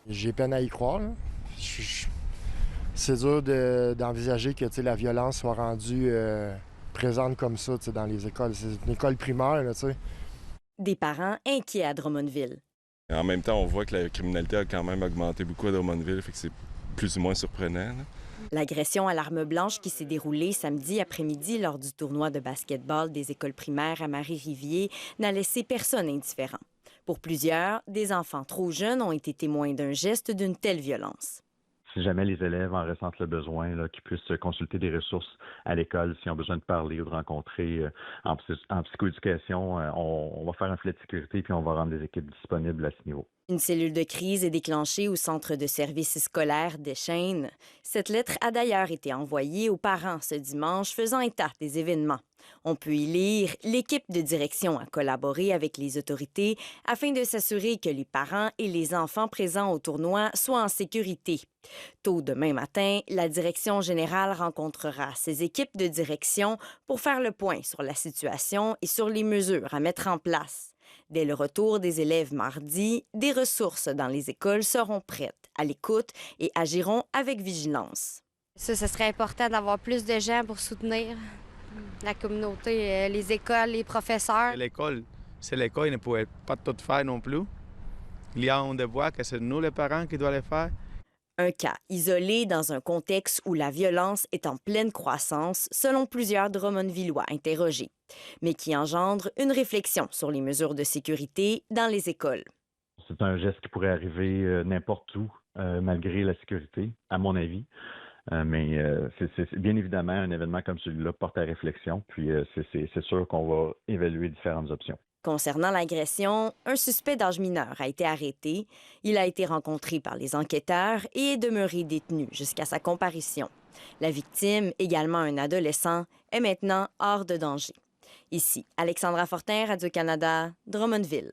J'ai peine à y croire, là. C'est dur d'envisager que la violence soit rendue présente comme ça dans les écoles. C'est une école primaire, là, tu sais. Des parents inquiets à Drummondville. En même temps, on voit que la criminalité a quand même augmenté beaucoup à Drummondville, fait que c'est plus ou moins surprenant, là. L'agression à l'arme blanche qui s'est déroulée samedi après-midi lors du tournoi de basketball des écoles primaires à Marie-Rivier n'a laissé personne indifférent. Pour plusieurs, des enfants trop jeunes ont été témoins d'un geste d'une telle violence. Si jamais les élèves en ressentent le besoin, là, qu'ils puissent consulter des ressources à l'école s'ils ont besoin de parler ou de rencontrer en psychoéducation, on va faire un filet de sécurité puis on va rendre des équipes disponibles à ce niveau. Une cellule de crise est déclenchée au centre de services scolaires d'Échêne. Cette lettre a d'ailleurs été envoyée aux parents ce dimanche, faisant état des événements. On peut y lire « L'équipe de direction a collaboré avec les autorités afin de s'assurer que les parents et les enfants présents au tournoi soient en sécurité. Tôt demain matin, la direction générale rencontrera ses équipes de direction pour faire le point sur la situation et sur les mesures à mettre en place. Dès le retour des élèves mardi, des ressources dans les écoles seront prêtes, à l'écoute et agiront avec vigilance. Ça, ce serait important d'avoir plus de gens pour soutenir la communauté, les écoles, les professeurs. L'école, c'est l'école, ils ne pouvaient pas tout faire non plus. Il y a un devoir que c'est nous les parents qui doivent le faire. Un cas isolé dans un contexte où la violence est en pleine croissance, selon plusieurs Drummondvillois interrogés, mais qui engendre une réflexion sur les mesures de sécurité dans les écoles. C'est un geste qui pourrait arriver n'importe où, malgré la sécurité, à mon avis. Mais c'est bien évidemment un événement comme celui-là porte à réflexion, puis c'est sûr qu'on va évaluer différentes options. Concernant l'agression, un suspect d'âge mineur a été arrêté. Il a été rencontré par les enquêteurs et est demeuré détenu jusqu'à sa comparution. La victime, également un adolescent, est maintenant hors de danger. Ici, Alexandra Fortin, Radio-Canada, Drummondville.